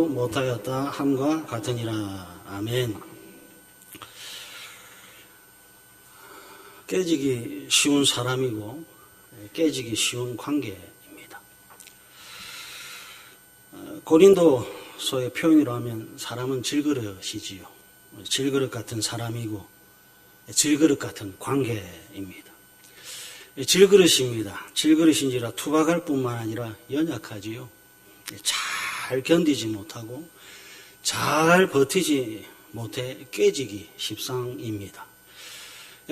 못하였다 함과 같으니라. 아멘. 깨지기 쉬운 사람이고 깨지기 쉬운 관계입니다. 고린도서의 표현으로 하면 사람은 질그릇이지요. 질그릇 같은 사람이고 질그릇 같은 관계입니다. 질그릇입니다. 질그릇인지라 투박할 뿐만 아니라 연약하지요. 잘 견디지 못하고 잘 버티지 못해 깨지기 십상입니다.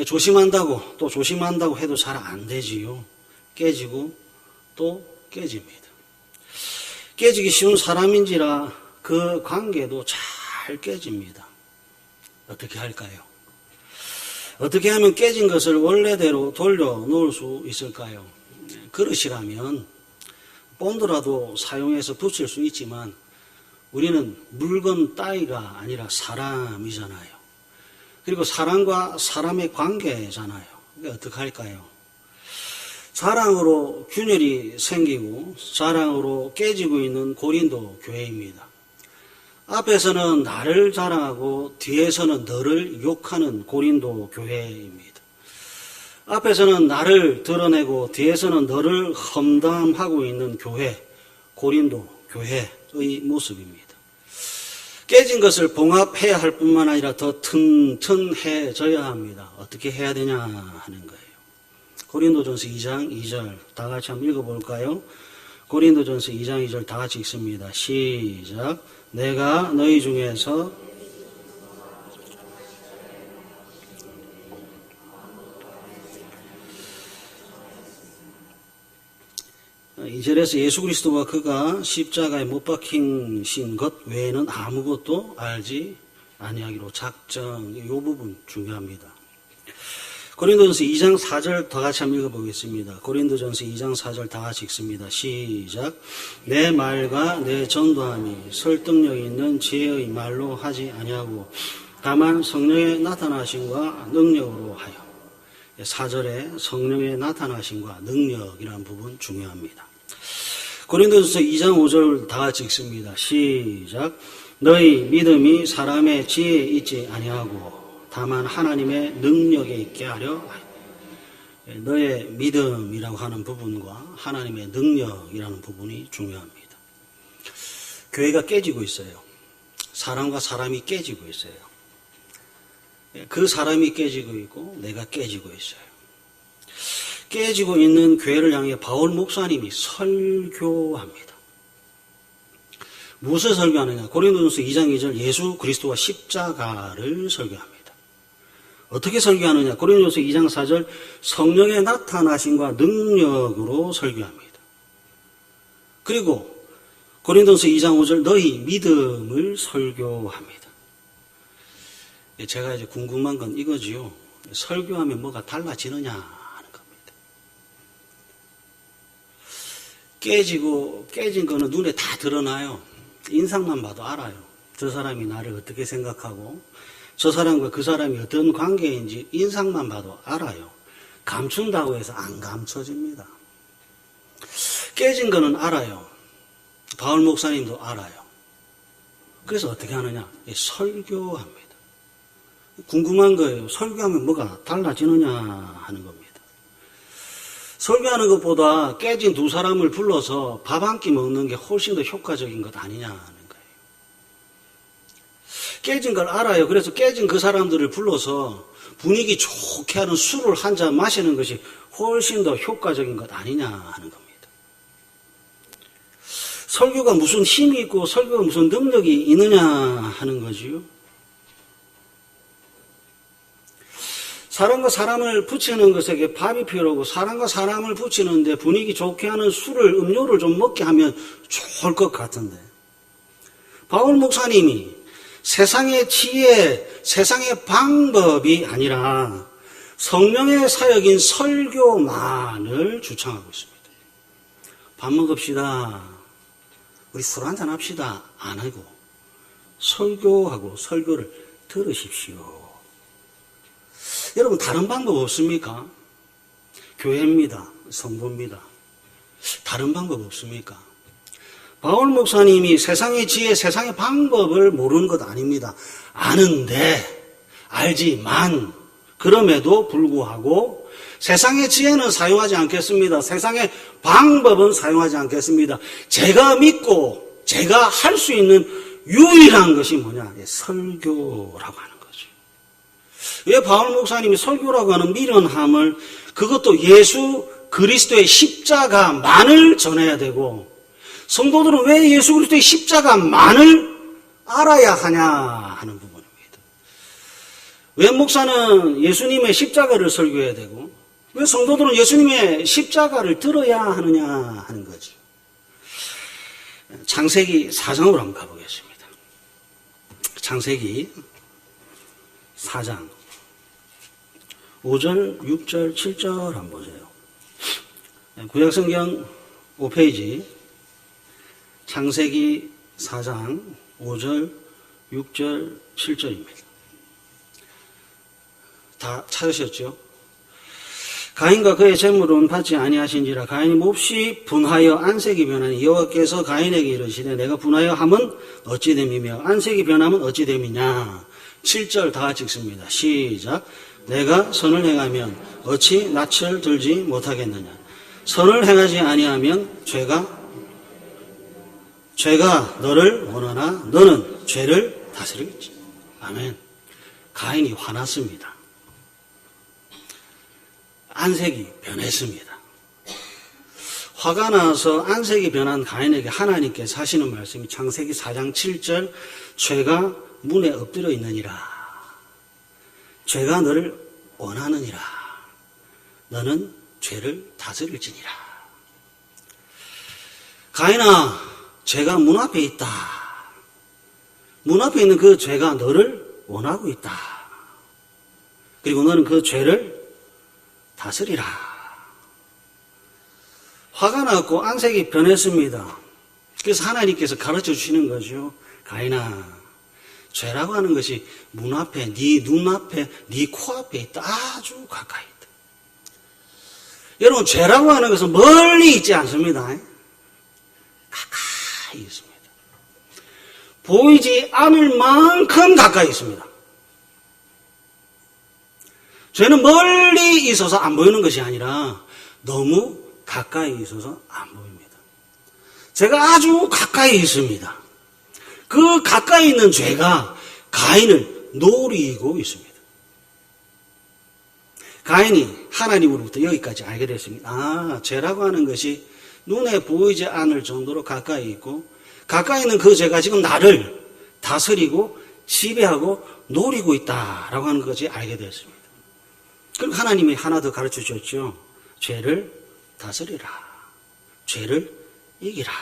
조심한다고 또 조심한다고 해도 잘 안 되지요. 깨지고 또 깨집니다. 깨지기 쉬운 사람인지라 그 관계도 잘 깨집니다. 어떻게 할까요? 어떻게 하면 깨진 것을 원래대로 돌려놓을 수 있을까요? 그릇이라면 본드라도 사용해서 붙일 수 있지만 우리는 물건 따위가 아니라 사람이잖아요. 그리고 사람과 사람의 관계잖아요. 그러니까 어떻게 할까요? 자랑으로 균열이 생기고 자랑으로 깨지고 있는 고린도 교회입니다. 앞에서는 나를 자랑하고 뒤에서는 너를 욕하는 고린도 교회입니다. 앞에서는 나를 드러내고 뒤에서는 너를 험담하고 있는 교회, 고린도 교회의 모습입니다. 깨진 것을 봉합해야 할 뿐만 아니라 더 튼튼해져야 합니다. 어떻게 해야 되냐 하는 거예요. 고린도전서 2장 2절 다 같이 한번 읽어볼까요? 고린도전서 2장 2절 다 같이 읽습니다. 시작. 내가 너희 중에서 이 절에서 예수 그리스도와 그가 십자가에 못 박히신 것 외에는 아무것도 알지 아니하기로 작정. 이 부분 중요합니다. 고린도전서 2장 4절 다 같이 한번 읽어보겠습니다. 고린도전서 2장 4절 다 같이 읽습니다. 시작. 내 말과 내 전도함이 설득력 있는 지혜의 말로 하지 아니하고 다만 성령의 나타나심과 능력으로 하여. 4절에 성령의 나타나심과 능력이라는 부분 중요합니다. 고린도전서 2장 5절 다 같이 읽습니다. 시작. 너희 믿음이 사람의 지혜에 있지 아니하고 다만 하나님의 능력에 있게 하려. 너의 믿음이라고 하는 부분과 하나님의 능력이라는 부분이 중요합니다. 교회가 깨지고 있어요. 사람과 사람이 깨지고 있어요. 그 사람이 깨지고 있고 내가 깨지고 있어요. 깨지고 있는 교회를 향해 바울 목사님이 설교합니다. 무엇을 설교하느냐? 고린도전서 2장 2절 예수 그리스도와 십자가를 설교합니다. 어떻게 설교하느냐? 고린도전서 2장 4절 성령의 나타나심과 능력으로 설교합니다. 그리고 고린도전서 2장 5절 너희 믿음을 설교합니다. 제가 이제 궁금한 건 이거지요. 설교하면 뭐가 달라지느냐 하는 겁니다. 깨진 거는 눈에 다 드러나요. 인상만 봐도 알아요. 저 사람이 나를 어떻게 생각하고 저 사람과 그 사람이 어떤 관계인지 인상만 봐도 알아요. 감춘다고 해서 안 감춰집니다. 깨진 거는 알아요. 바울 목사님도 알아요. 그래서 어떻게 하느냐? 설교합니다. 궁금한 거예요. 설교하면 뭐가 달라지느냐 하는 겁니다. 설교하는 것보다 깨진 두 사람을 불러서 밥 한 끼 먹는 게 훨씬 더 효과적인 것 아니냐 하는 거예요. 깨진 걸 알아요. 그래서 깨진 그 사람들을 불러서 분위기 좋게 하는 술을 한 잔 마시는 것이 훨씬 더 효과적인 것 아니냐 하는 겁니다. 설교가 무슨 힘이 있고 설교가 무슨 능력이 있느냐 하는 거지요. 사람과 사람을 붙이는 것에게 밥이 필요하고 사람과 사람을 붙이는데 분위기 좋게 하는 음료를 좀 먹게 하면 좋을 것 같은데. 바울 목사님이 세상의 지혜, 세상의 방법이 아니라 성령의 사역인 설교만을 주창하고 있습니다. 밥 먹읍시다. 우리 술 한잔 합시다. 안 하고 설교하고 설교를 들으십시오. 여러분 다른 방법 없습니까? 교회입니다. 성부입니다. 다른 방법 없습니까? 바울 목사님이 세상의 지혜, 세상의 방법을 모르는 것 아닙니다. 아는데, 알지만, 그럼에도 불구하고 세상의 지혜는 사용하지 않겠습니다. 세상의 방법은 사용하지 않겠습니다. 제가 믿고 제가 할 수 있는 유일한 것이 뭐냐? 설교라고 하는 거죠. 왜 바울 목사님이 설교라고 하는 미련함을, 그것도 예수 그리스도의 십자가만을 전해야 되고, 성도들은 왜 예수 그리스도의 십자가만을 알아야 하냐 하는 부분입니다. 왜 목사는 예수님의 십자가를 설교해야 되고, 왜 성도들은 예수님의 십자가를 들어야 하느냐 하는 거죠. 창세기 4장으로 한번 가보겠습니다. 창세기 4장 5절, 6절, 7절 한번 보세요. 구약성경 5페이지 창세기 4장 5절, 6절, 7절입니다. 다 찾으셨죠? 가인과 그의 재물은 받지 아니하신지라. 가인이 몹시 분하여 안색이 변하니 여호와께서 가인에게 이르시되 내가 분하여 함은 어찌 됨이며 안색이 변함은 어찌 됨이냐. 7절 다 같이 읽습니다. 시작. 내가 선을 행하면 어찌 낯을 들지 못하겠느냐. 선을 행하지 아니하면 죄가 너를 원하나 너는 죄를 다스리겠지. 아멘. 가인이 화났습니다. 안색이 변했습니다. 화가 나서 안색이 변한 가인에게 하나님께서 하시는 말씀이 창세기 4장 7절 죄가 문에 엎드려 있느니라. 죄가 너를 원하느니라. 너는 죄를 다스릴지니라. 가인아, 죄가 문 앞에 있다. 문 앞에 있는 그 죄가 너를 원하고 있다. 그리고 너는 그 죄를 다스리라. 화가 났고 안색이 변했습니다. 그래서 하나님께서 가르쳐 주시는 거죠. 가인아, 죄라고 하는 것이 문 앞에, 네 눈앞에, 네 코앞에 있다. 아주 가까이 있다. 여러분, 죄라고 하는 것은 멀리 있지 않습니다. 가까이 있습니다. 보이지 않을 만큼 가까이 있습니다. 죄는 멀리 있어서 안 보이는 것이 아니라 너무 가까이 있어서 안 보입니다. 죄가 아주 가까이 있습니다. 그 가까이 있는 죄가 가인을 노리고 있습니다. 가인이 하나님으로부터 여기까지 알게 됐습니다. 아, 죄라고 하는 것이 눈에 보이지 않을 정도로 가까이 있고, 가까이 있는 그 죄가 지금 나를 다스리고 지배하고 노리고 있다라고 하는 것을 알게 됐습니다. 그리고 하나님이 하나 더 가르쳐 주셨죠. 죄를 다스리라. 죄를 이기라.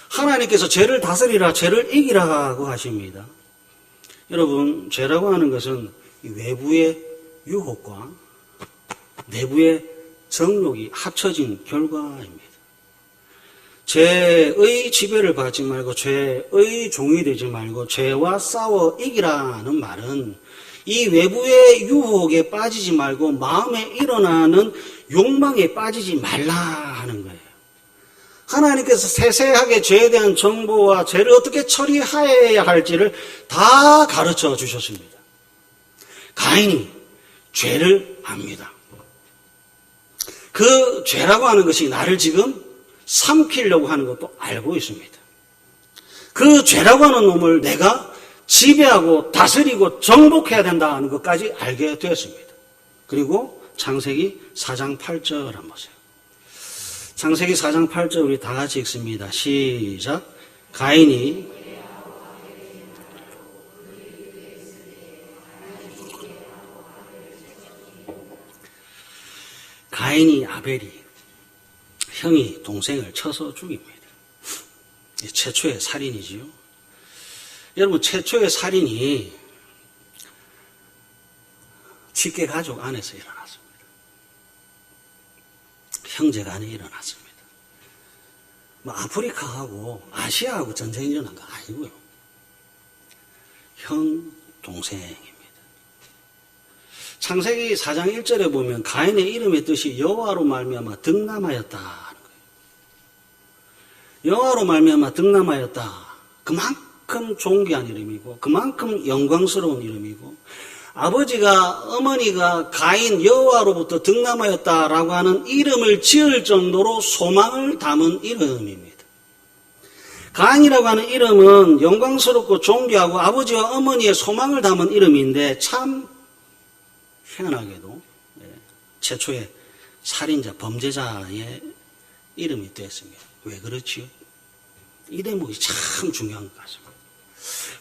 하나님께서 죄를 다스리라, 죄를 이기라고 하십니다. 여러분, 죄라고 하는 것은 외부의 유혹과 내부의 정욕이 합쳐진 결과입니다. 죄의 지배를 받지 말고 죄의 종이 되지 말고 죄와 싸워 이기라는 말은 이 외부의 유혹에 빠지지 말고 마음에 일어나는 욕망에 빠지지 말라 하는 거예요. 하나님께서 세세하게 죄에 대한 정보와 죄를 어떻게 처리해야 할지를 다 가르쳐 주셨습니다. 가인이 죄를 압니다. 그 죄라고 하는 것이 나를 지금 삼키려고 하는 것도 알고 있습니다. 그 죄라고 하는 놈을 내가 지배하고 다스리고 정복해야 된다는 것까지 알게 되었습니다. 그리고 창세기 4장 8절 한번 보세요. 창세기 4장 8절 우리 다 같이 읽습니다. 시작. 가인이 아벨이 형이 동생을 쳐서 죽입니다. 최초의 살인이지요. 여러분, 최초의 살인이 직계 가족 안에서 일어났습니다. 형제 간에 일어났습니다. 뭐 아프리카하고 아시아하고 전쟁이 일어난 거 아니고요. 형, 동생입니다. 창세기 4장 1절에 보면 가인의 이름의 뜻이 여호와로 말미암아 득남하였다는 거예요. 여호와로 말미암아 득남하였다. 그만큼 존귀한 이름이고 그만큼 영광스러운 이름이고 아버지가 어머니가 가인 여호와로부터 득남하였다라고 하는 이름을 지을 정도로 소망을 담은 이름입니다. 가인이라고 하는 이름은 영광스럽고 존귀하고 아버지와 어머니의 소망을 담은 이름인데 참 희한하게도 최초의 살인자, 범죄자의 이름이 되었습니다. 왜 그렇지요? 이 대목이 참 중요한 것 같습니다.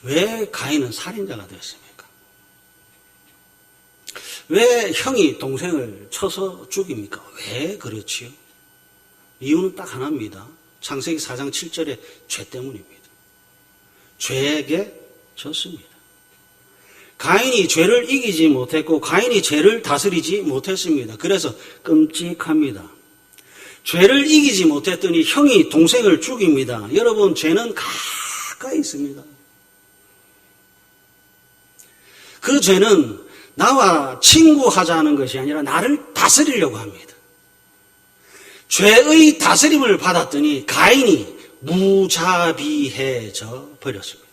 왜 가인은 살인자가 되었습니까? 왜 형이 동생을 쳐서 죽입니까? 왜 그렇지요? 이유는 딱 하나입니다. 창세기 4장 7절의 죄 때문입니다. 죄에게 졌습니다. 가인이 죄를 이기지 못했고 가인이 죄를 다스리지 못했습니다. 그래서 끔찍합니다. 죄를 이기지 못했더니 형이 동생을 죽입니다. 여러분, 죄는 가까이 있습니다. 그 죄는 나와 친구하자는 것이 아니라 나를 다스리려고 합니다. 죄의 다스림을 받았더니 가인이 무자비해져 버렸습니다.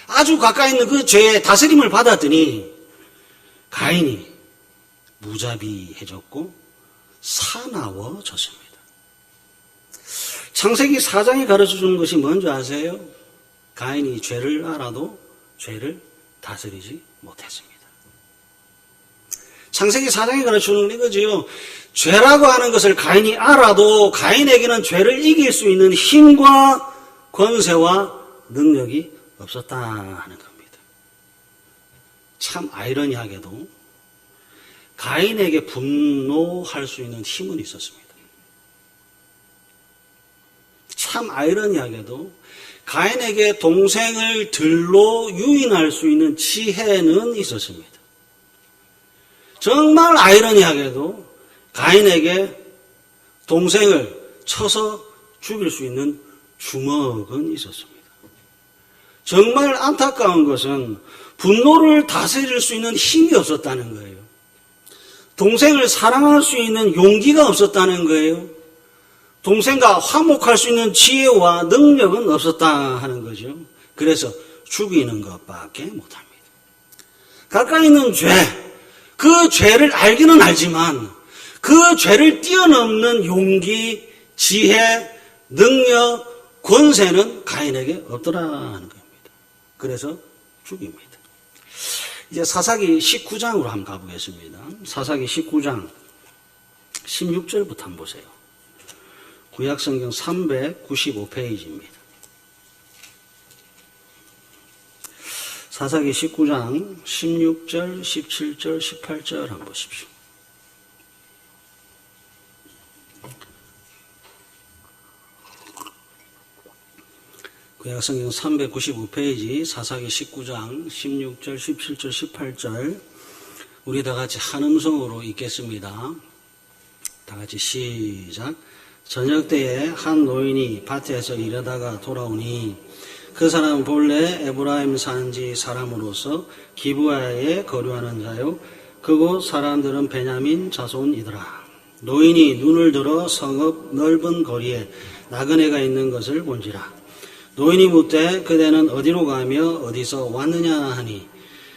아주 가까이 있는 그 죄의 다스림을 받았더니 가인이 무자비해졌고 사나워졌습니다. 창세기 4장이 가르쳐주는 것이 뭔지 아세요? 가인이 죄를 알아도 죄를 다스리지 못했습니다. 창세기 4장이 가르쳐주는 건 이거지요. 죄라고 하는 것을 가인이 알아도 가인에게는 죄를 이길 수 있는 힘과 권세와 능력이 없었다는 겁니다. 참 아이러니하게도 가인에게 분노할 수 있는 힘은 있었습니다. 참 아이러니하게도 가인에게 동생을 들로 유인할 수 있는 지혜는 있었습니다. 정말 아이러니하게도 가인에게 동생을 쳐서 죽일 수 있는 주먹은 있었습니다. 정말 안타까운 것은 분노를 다스릴 수 있는 힘이 없었다는 거예요. 동생을 사랑할 수 있는 용기가 없었다는 거예요. 동생과 화목할 수 있는 지혜와 능력은 없었다 하는 거죠. 그래서 죽이는 것밖에 못합니다. 가까이 있는 죄, 그 죄를 알기는 알지만 그 죄를 뛰어넘는 용기, 지혜, 능력, 권세는 가인에게 없더라는 겁니다. 그래서 죽입니다. 이제 사사기 19장으로 한번 가보겠습니다. 사사기 19장 16절부터 한번 보세요. 구약성경 395페이지입니다. 사사기 19장 16절, 17절, 18절 한번 보십시오. 구약성경 395페이지 사사기 19장 16절, 17절, 18절 우리 다 같이 한 음성으로 읽겠습니다. 다 같이 시작. 저녁 때에 한 노인이 밭에서 일하다가 돌아오니 그 사람은 본래 에브라임 산지 사람으로서 기브아에 거류하는 자요 그곳 사람들은 베냐민 자손이더라. 노인이 눈을 들어 성읍 넓은 거리에 나그네가 있는 것을 본지라. 노인이 묻되 그대는 어디로 가며 어디서 왔느냐 하니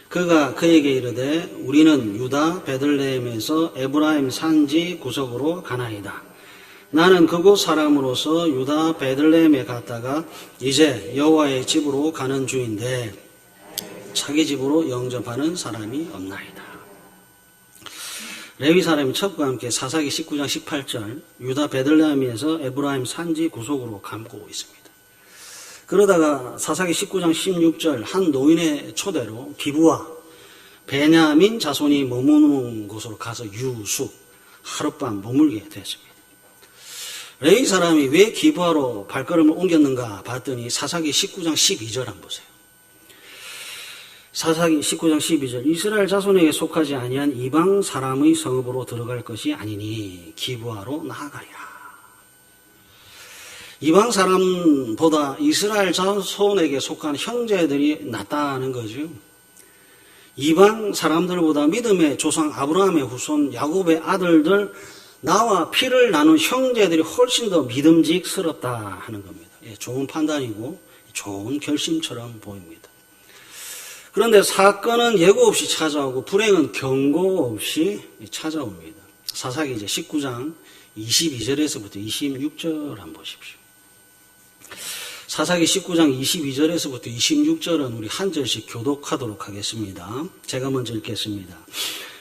그가 그에게 이르되 우리는 유다 베들레헴에서 에브라임 산지 구석으로 가나이다. 나는 그곳 사람으로서 유다 베들레헴에 갔다가 이제 여호와의 집으로 가는 중인데 자기 집으로 영접하는 사람이 없나이다. 레위 사람이 첩과 함께 사사기 19장 18절 유다 베들레헴에서 에브라임 산지 구석으로 감고 있습니다. 그러다가 사사기 19장 16절 한 노인의 초대로 기브와 베냐민 자손이 머무는 곳으로 가서 유숙 하룻밤 머물게 되었습니다. 레위 사람이 왜 기브아로 발걸음을 옮겼는가 봤더니 사사기 19장 12절 한번 보세요. 사사기 19장 12절 이스라엘 자손에게 속하지 아니한 이방 사람의 성읍으로 들어갈 것이 아니니 기브아로 나아가리라. 이방 사람보다 이스라엘 자손에게 속한 형제들이 낫다는 거죠. 이방 사람들보다 믿음의 조상 아브라함의 후손 야곱의 아들들 나와 피를 나눈 형제들이 훨씬 더 믿음직스럽다 하는 겁니다. 좋은 판단이고 좋은 결심처럼 보입니다. 그런데 사건은 예고 없이 찾아오고 불행은 경고 없이 찾아옵니다. 사사기 이제 19장 22절에서부터 26절 한번 보십시오. 사사기 19장 22절에서부터 26절은 우리 한 절씩 교독하도록 하겠습니다. 제가 먼저 읽겠습니다.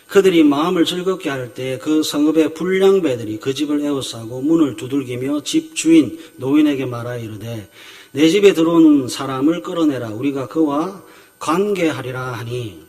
그들이 마음을 즐겁게 할 때 그 성읍의 불량배들이 그 집을 에워싸고 문을 두들기며 집 주인 노인에게 말하여 이르되 내 집에 들어온 사람을 끌어내라 우리가 그와 관계하리라 하니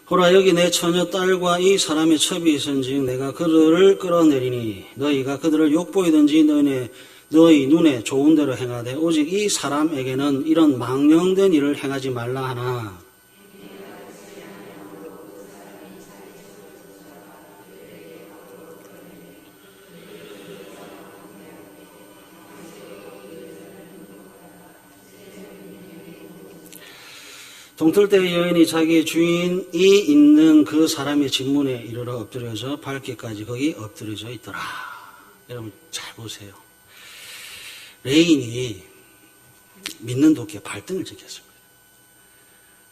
보라 여기 내 처녀 딸과 이 사람의 첩이 있은즉 내가 그들을 끌어내리니 너희가 그들을 욕보이든지 너희 눈에 좋은 대로 행하되 오직 이 사람에게는 이런 망령된 일을 행하지 말라 하나 동틀 때 여인이 자기 주인이 있는 그 사람의 집문에 이르러 엎드려서 밟기까지 거기 엎드려져 있더라. 여러분 잘 보세요. 레인이 믿는 도끼에 발등을 찍혔습니다.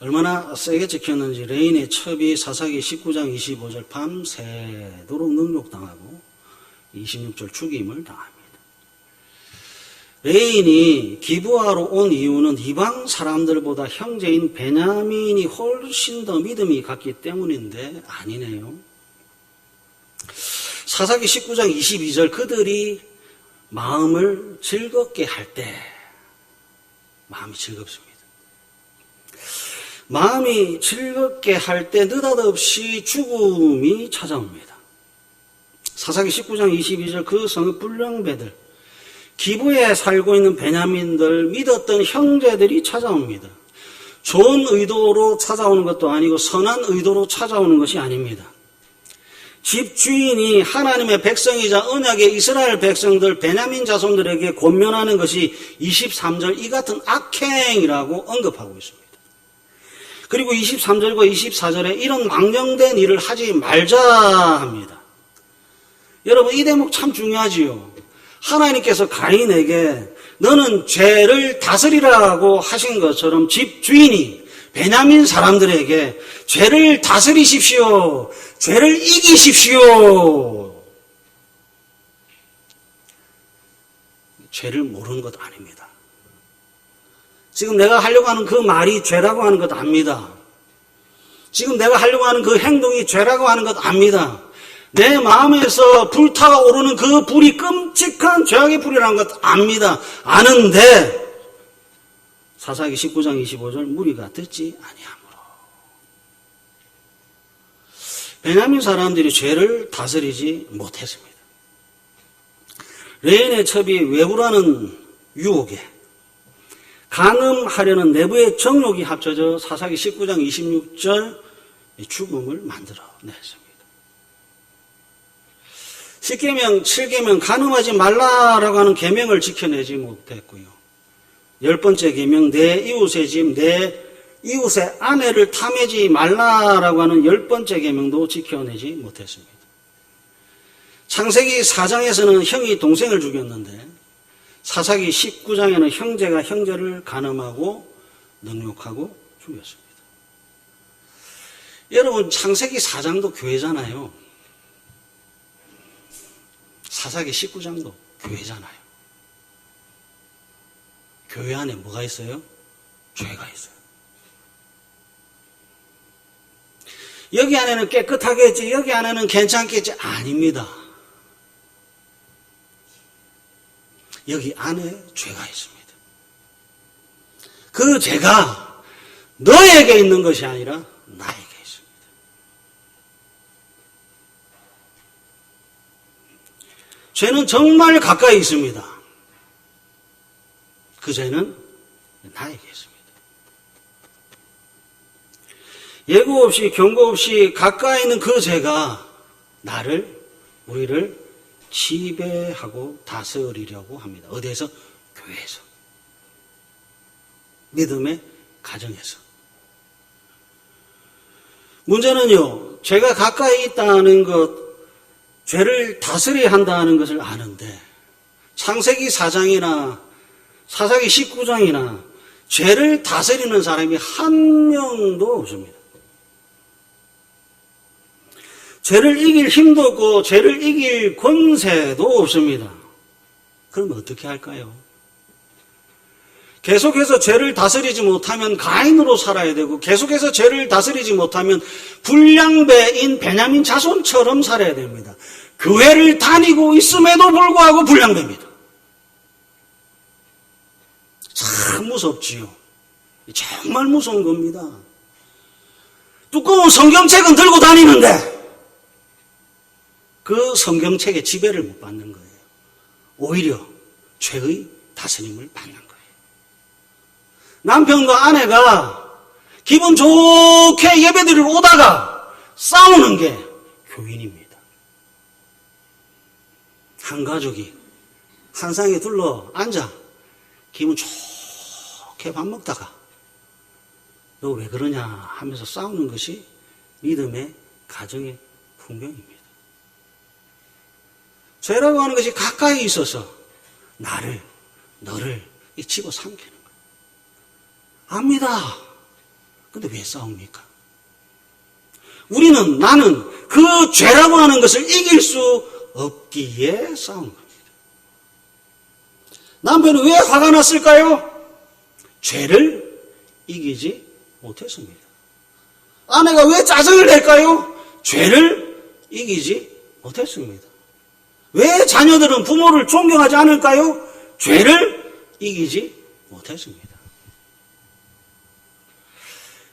얼마나 세게 찍혔는지 레인의 첩이 사사기 19장 25절 밤새도록 능욕당하고 26절 죽임을 당합니다. 레인이 기브아로 온 이유는 이방 사람들보다 형제인 베냐민이 훨씬 더 믿음이 갔기 때문인데 아니네요. 사사기 19장 22절 그들이 마음을 즐겁게 할 때 마음이 즐겁습니다. 마음이 즐겁게 할 때 느닷없이 죽음이 찾아옵니다. 사사기 19장 22절 그 성의 불량배들 기브에 살고 있는 베냐민들 믿었던 형제들이 찾아옵니다. 좋은 의도로 찾아오는 것도 아니고 선한 의도로 찾아오는 것이 아닙니다. 집주인이 하나님의 백성이자 언약의 이스라엘 백성들 베냐민 자손들에게 권면하는 것이 23절 이 같은 악행이라고 언급하고 있습니다. 그리고 23절과 24절에 이런 망령된 일을 하지 말자 합니다. 여러분 이 대목 참 중요하지요. 하나님께서 가인에게 너는 죄를 다스리라고 하신 것처럼 집주인이 베냐민 사람들에게 죄를 다스리십시오. 죄를 이기십시오. 죄를 모르는 것 아닙니다. 지금 내가 하려고 하는 그 말이 죄라고 하는 것 압니다. 지금 내가 하려고 하는 그 행동이 죄라고 하는 것 압니다. 내 마음에서 불타오르는 그 불이 끔찍한 죄악의 불이라는 것 압니다. 아는데 사사기 19장 25절 무리가 듣지 아니하므로 베냐민 사람들이 죄를 다스리지 못했습니다. 레인의 첩이 외부라는 유혹에 간음하려는 내부의 정욕이 합쳐져 사사기 19장 26절 죽음을 만들어냈습니다. 10계명, 7계명 간음하지 말라라고 하는 계명을 지켜내지 못했고요. 10번째 계명 내 이웃의 집, 내 이웃의 아내를 탐하지 말라라고 하는 10번째 계명도 지켜내지 못했습니다. 창세기 4장에서는 형이 동생을 죽였는데 사사기 19장에는 형제가 형제를 간음하고 능욕하고 죽였습니다. 여러분 창세기 4장도 교회잖아요. 사사기 19장도 교회잖아요. 교회 안에 뭐가 있어요? 죄가 있어요. 여기 안에는 깨끗하겠지, 여기 안에는 괜찮겠지. 아닙니다. 여기 안에 죄가 있습니다. 그 죄가 너에게 있는 것이 아니라 나에게 있습니다. 죄는 정말 가까이 있습니다. 그 죄는 나에게 있습니다. 예고 없이 경고 없이 가까이 있는 그 죄가 우리를 지배하고 다스리려고 합니다. 어디에서? 교회에서. 믿음의 가정에서. 문제는요, 죄가 가까이 있다는 것, 죄를 다스려야 한다는 것을 아는데 창세기 4장이나 사사기 19장이나 죄를 다스리는 사람이 한 명도 없습니다. 죄를 이길 힘도 없고 죄를 이길 권세도 없습니다. 그럼 어떻게 할까요? 계속해서 죄를 다스리지 못하면 가인으로 살아야 되고 계속해서 죄를 다스리지 못하면 불량배인 베냐민 자손처럼 살아야 됩니다. 교회를 다니고 있음에도 불구하고 불량배입니다. 참 무섭지요. 정말 무서운 겁니다. 두꺼운 성경책은 들고 다니는데 그 성경책의 지배를 못 받는 거예요. 오히려 죄의 다스림을 받는 거예요. 남편과 아내가 기분 좋게 예배드리러 오다가 싸우는 게 교인입니다. 한 가족이 한 상에 둘러 앉아 기분 좋게 밥 먹다가 너 왜 그러냐 하면서 싸우는 것이 믿음의 가정의 풍경입니다. 죄라고 하는 것이 가까이 있어서 너를 집어삼키는 거예요. 압니다. 근데 왜 싸웁니까? 나는 그 죄라고 하는 것을 이길 수 없기에 싸우는 겁니다. 남편은 왜 화가 났을까요? 죄를 이기지 못했습니다. 아내가 왜 짜증을 낼까요? 죄를 이기지 못했습니다. 왜 자녀들은 부모를 존경하지 않을까요? 죄를 이기지 못했습니다.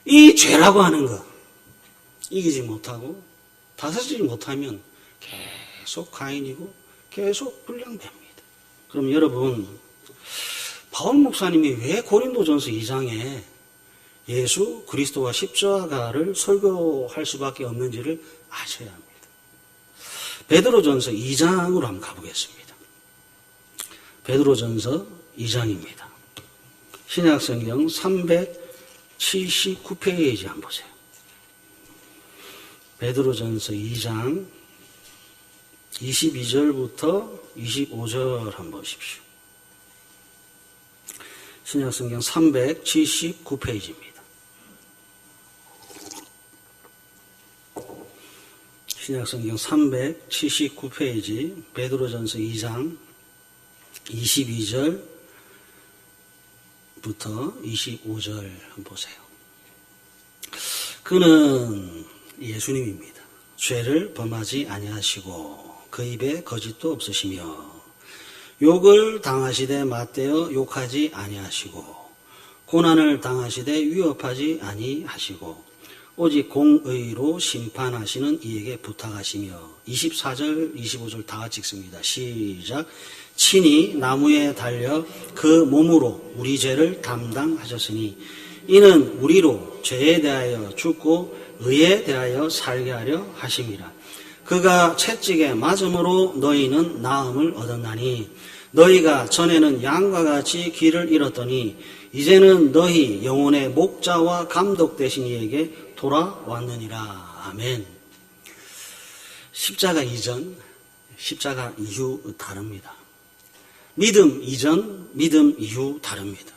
이 죄라고 하는 것 이기지 못하고 다스리지 못하면 계속 가인이고 계속 불량배입니다. 그럼 여러분, 바울 목사님이 왜 고린도전서 2장에 예수 그리스도와 십자가를 설교할 수밖에 없는지를 아셔야 합니다. 베드로전서 2장으로 한번 가보겠습니다. 베드로전서 2장입니다. 신약성경 379페이지 한번 보세요. 베드로전서 2장 22절부터 25절 한번 보십시오. 신약성경 379페이지입니다. 신약성경 379페이지 베드로전서 2장 22절부터 25절 한번 보세요. 그는 예수님입니다. 죄를 범하지 아니하시고 그 입에 거짓도 없으시며 욕을 당하시되 맞대어 욕하지 아니하시고 고난을 당하시되 위협하지 아니하시고 오직 공의로 심판하시는 이에게 부탁하시며 24절 25절 다 같이 읽습니다. 시작. 친히 나무에 달려 그 몸으로 우리 죄를 담당하셨으니 이는 우리로 죄에 대하여 죽고 의에 대하여 살게 하려 하심이라. 그가 채찍에 맞음으로 너희는 나음을 얻었나니 너희가 전에는 양과 같이 길을 잃었더니 이제는 너희 영혼의 목자와 감독 되신 이에게 돌아왔느니라. 아멘. 십자가 이전, 십자가 이후 다릅니다. 믿음 이전, 믿음 이후 다릅니다.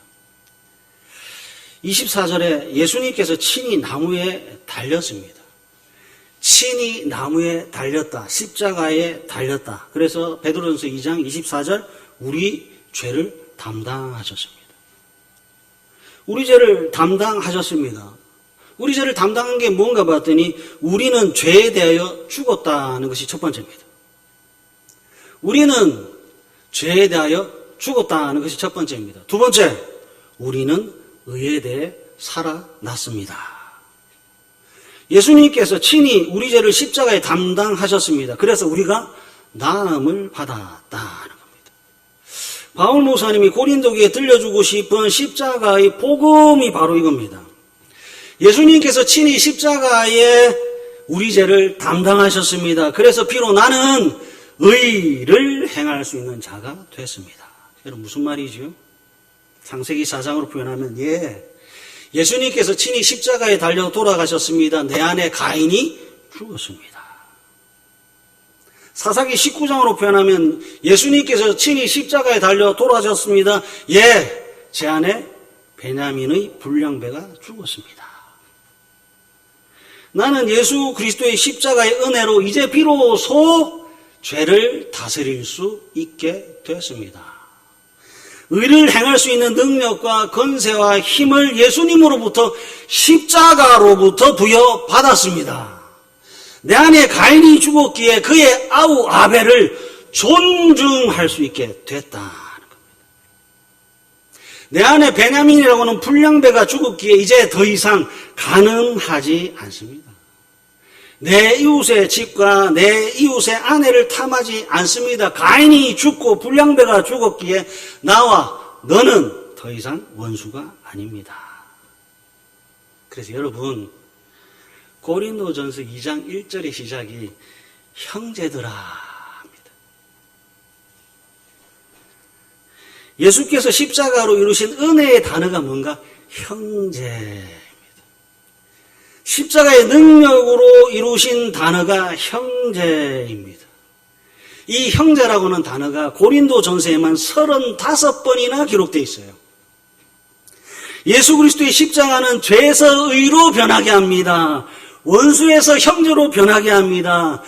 24절에 예수님께서 친히 나무에 달렸습니다. 친히 나무에 달렸다. 십자가에 달렸다. 그래서 베드로전서 2장 24절 우리 죄를 담당하셨습니다. 우리 죄를 담당하셨습니다. 우리 죄를 담당한 게 뭔가 봤더니 우리는 죄에 대하여 죽었다는 것이 첫 번째입니다. 우리는 죄에 대하여 죽었다는 것이 첫 번째입니다. 두 번째, 우리는 의에 대해 살아났습니다. 예수님께서 친히 우리 죄를 십자가에 담당하셨습니다. 그래서 우리가 나음을 받았다는 겁니다. 바울 목사님이 고린도교에 들려주고 싶은 십자가의 복음이 바로 이겁니다. 예수님께서 친히 십자가에 우리 죄를 담당하셨습니다. 그래서 비록 나는 의를 행할 수 있는 자가 됐습니다. 여러분 무슨 말이죠? 창세기 4장으로 표현하면 예수님께서 친히 십자가에 달려 돌아가셨습니다. 내 아내 가인이 죽었습니다. 사사기 19장으로 표현하면 예수님께서 친히 십자가에 달려 돌아가셨습니다. 제 아내 베냐민의 불량배가 죽었습니다. 나는 예수 그리스도의 십자가의 은혜로 이제 비로소 죄를 다스릴 수 있게 되었습니다. 의를 행할 수 있는 능력과 권세와 힘을 예수님으로부터 십자가로부터 부여받았습니다. 내 안에 가인이 죽었기에 그의 아우 아벨을 존중할 수 있게 됐다는 겁니다. 내 안에 베냐민이라고 하는 불량배가 죽었기에 이제 더 이상 가늠하지 않습니다. 내 이웃의 집과 내 이웃의 아내를 탐하지 않습니다. 가인이 죽고 불량배가 죽었기에 나와 너는 더 이상 원수가 아닙니다. 그래서 여러분 고린도전서 2장 1절의 시작이 형제들아 합니다. 예수께서 십자가로 이루신 은혜의 단어가 뭔가? 형제. 십자가의 능력으로 이루신 단어가 형제입니다. 이 형제라고 하는 단어가 고린도전서에만 35번이나 기록되어 있어요. 예수 그리스도의 십자가는 죄에서 의로 변하게 합니다. 원수에서 형제로 변하게 합니다.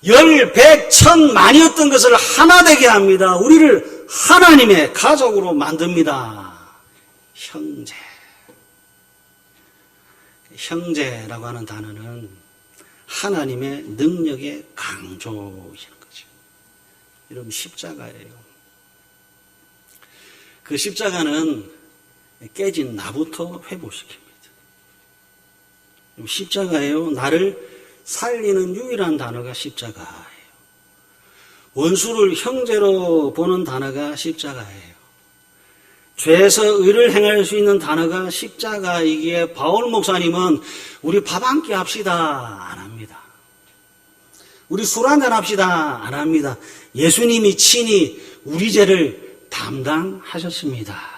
10, 100, 1000만이었던 것을 하나 되게 합니다. 우리를 하나님의 가족으로 만듭니다. 형제. 형제라고 하는 단어는 하나님의 능력의 강조이시는 거죠. 여러분 십자가예요. 그 십자가는 깨진 나부터 회복시킵니다. 십자가예요. 나를 살리는 유일한 단어가 십자가예요. 원수를 형제로 보는 단어가 십자가예요. 죄에서 의를 행할 수 있는 단어가 십자가이기에 바울 목사님은 우리 밥 한 끼 합시다 안 합니다. 우리 술 한잔 합시다 안 합니다. 예수님이 친히 우리 죄를 담당하셨습니다.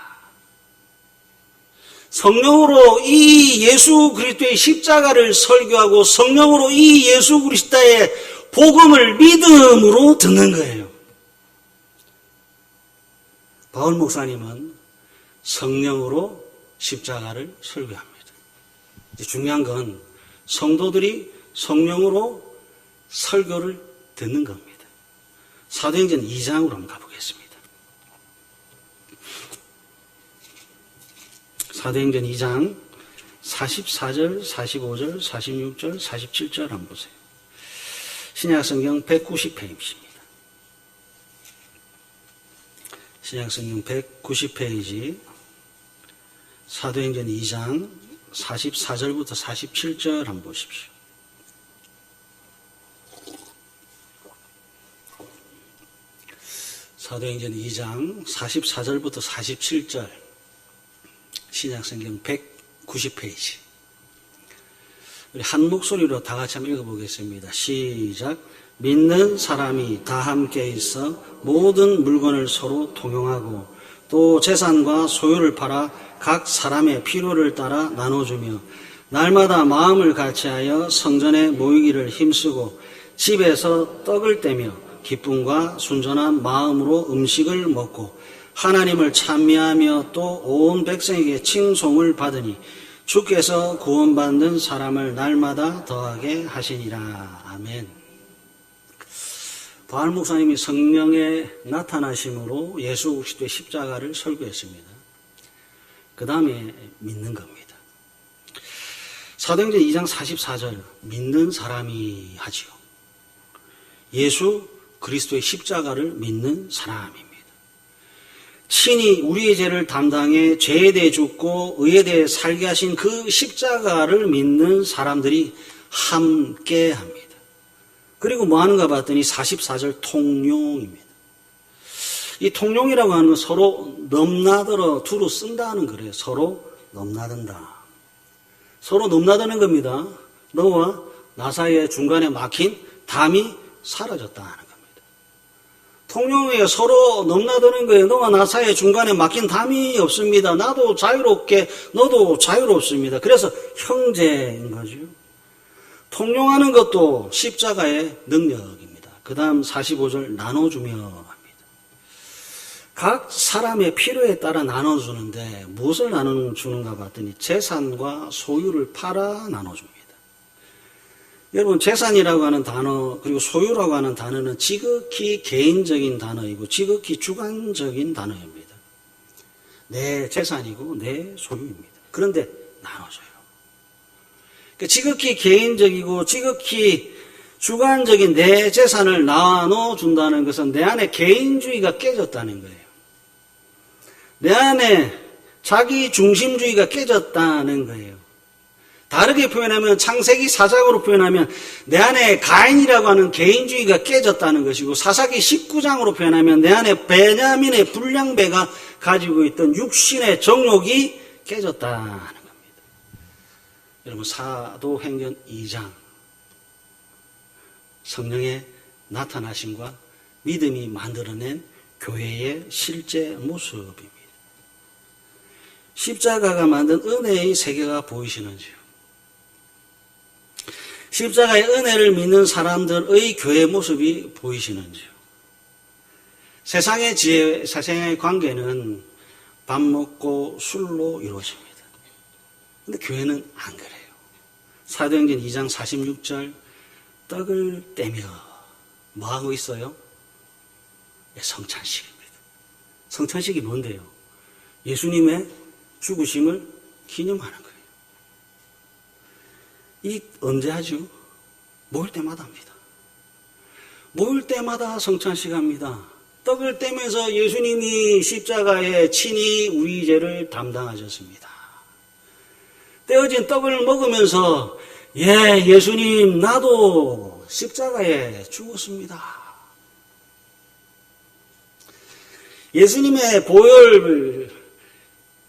성령으로 이 예수 그리스도의 십자가를 설교하고 성령으로 이 예수 그리스도의 복음을 믿음으로 듣는 거예요. 바울 목사님은 성령으로 십자가를 설교합니다. 중요한 건 성도들이 성령으로 설교를 듣는 겁니다. 사도행전 2장으로 한번 가보겠습니다. 사도행전 2장 44절, 45절, 46절, 47절 한번 보세요. 신약성경 190페이지입니다. 신약성경 190페이지 사도행전 2장 44절부터 47절 한번 보십시오. 사도행전 2장 44절부터 47절 신약성경 190페이지 우리 한 목소리로 다 같이 한번 읽어보겠습니다. 시작. 믿는 사람이 다 함께 있어 모든 물건을 서로 통용하고 또 재산과 소유를 팔아 각 사람의 필요를 따라 나눠주며 날마다 마음을 같이하여 성전에 모이기를 힘쓰고 집에서 떡을 떼며 기쁨과 순전한 마음으로 음식을 먹고 하나님을 찬미하며 또 온 백성에게 칭송을 받으니 주께서 구원받는 사람을 날마다 더하게 하시니라. 아멘. 바울 목사님이 성령의 나타나심으로 예수 그리스도의 십자가를 설교했습니다. 그 다음에 믿는 겁니다. 사도행전 2장 44절 믿는 사람이 하지요. 예수 그리스도의 십자가를 믿는 사람입니다. 친히 우리의 죄를 담당해 죄에 대해 죽고 의에 대해 살게 하신 그 십자가를 믿는 사람들이 함께 합니다. 그리고 뭐 하는가 봤더니 44절 통용입니다. 이 통용이라고 하는 건 서로 넘나들어 두루 쓴다는 거래요. 서로 넘나든다. 서로 넘나드는 겁니다. 너와 나 사이에 중간에 막힌 담이 사라졌다는 겁니다. 통용에 서로 넘나드는 거예요. 너와 나 사이에 중간에 막힌 담이 없습니다. 나도 자유롭게 너도 자유롭습니다. 그래서 형제인 거죠. 통용하는 것도 십자가의 능력입니다. 그 다음 45절 나눠주며 합니다. 각 사람의 필요에 따라 나눠주는데 무엇을 나눠주는가 봤더니 재산과 소유를 팔아 나눠줍니다. 여러분, 재산이라고 하는 단어 그리고 소유라고 하는 단어는 지극히 개인적인 단어이고 지극히 주관적인 단어입니다. 내 재산이고 내 소유입니다. 그런데 나눠줘요. 그러니까 지극히 개인적이고 지극히 주관적인 내 재산을 나눠준다는 것은 내 안에 개인주의가 깨졌다는 거예요. 내 안에 자기 중심주의가 깨졌다는 거예요. 다르게 표현하면 창세기 4장으로 표현하면 내 안에 가인이라고 하는 개인주의가 깨졌다는 것이고 사사기 19장으로 표현하면 내 안에 베냐민의 불량배가 가지고 있던 육신의 정욕이 깨졌다는 겁니다. 여러분, 사도행전 2장 성령의 나타나심과 믿음이 만들어낸 교회의 실제 모습입니다. 십자가가 만든 은혜의 세계가 보이시는지요? 십자가의 은혜를 믿는 사람들의 교회 모습이 보이시는지요? 세상의 지혜, 세상의 관계는 밥 먹고 술로 이루어집니다. 근데 교회는 안 그래요. 사도행전 2장 46절 떡을 떼며 뭐하고 있어요? 성찬식입니다. 성찬식이 뭔데요? 예수님의 죽으심을 기념하는 거예요. 이 언제 하죠? 모일 때마다 합니다. 모일 때마다 성찬식 합니다. 떡을 떼면서 예수님이 십자가에 친히 우리 죄를 담당하셨습니다. 떼어진 떡을 먹으면서 예수님 나도 십자가에 죽었습니다. 예수님의 보혈을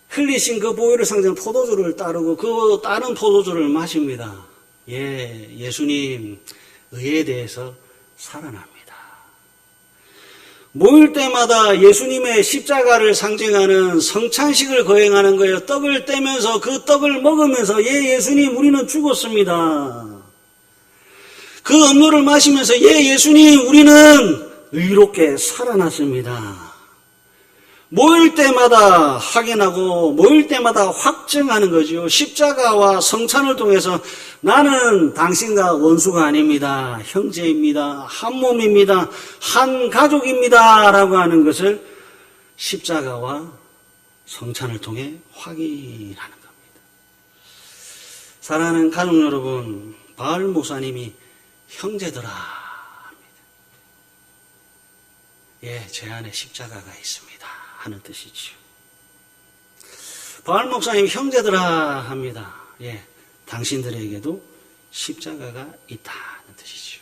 흘리신 그 보혈을 상징 포도주를 따르고 그 따른 포도주를 마십니다. 예수님 의에 대해서 살아납니다. 모일 때마다 예수님의 십자가를 상징하는 성찬식을 거행하는 거예요. 떡을 떼면서 그 떡을 먹으면서 예수님 우리는 죽었습니다. 그 음료를 마시면서 예수님 우리는 의롭게 살아났습니다. 모일 때마다 확인하고 모일 때마다 확증하는 거죠. 십자가와 성찬을 통해서 나는 당신과 원수가 아닙니다. 형제입니다. 한 몸입니다. 한 가족입니다. 라고 하는 것을 십자가와 성찬을 통해 확인하는 겁니다. 사랑하는 가족 여러분, 바울 목사님이 형제들아 합니다. 제 안에 십자가가 있습니다. 하는 뜻이죠. 바울 목사님 형제들아 합니다. 당신들에게도 십자가가 있다는 뜻이죠.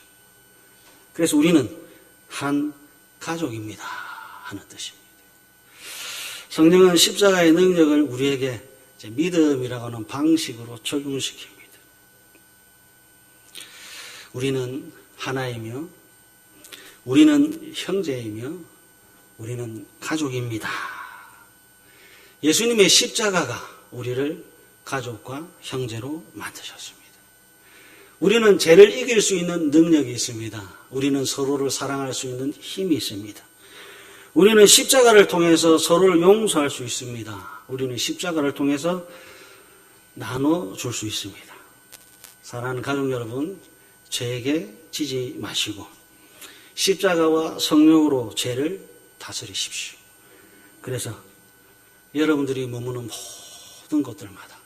그래서 우리는 한 가족입니다 하는 뜻입니다. 성령은 십자가의 능력을 우리에게 믿음이라고 하는 방식으로 적용시킵니다. 우리는 하나이며 우리는 형제이며 우리는 가족입니다. 예수님의 십자가가 우리를 가족과 형제로 만드셨습니다. 우리는 죄를 이길 수 있는 능력이 있습니다. 우리는 서로를 사랑할 수 있는 힘이 있습니다. 우리는 십자가를 통해서 서로를 용서할 수 있습니다. 우리는 십자가를 통해서 나눠줄 수 있습니다. 사랑하는 가족 여러분, 죄에게 지지 마시고 십자가와 성령으로 죄를 다스리십시오. 그래서 여러분들이 머무는 모든 곳들마다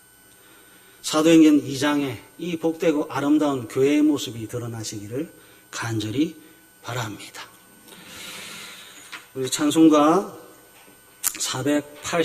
사도행전 2장에 이 복되고 아름다운 교회의 모습이 드러나시기를 간절히 바랍니다. 우리 찬송가 484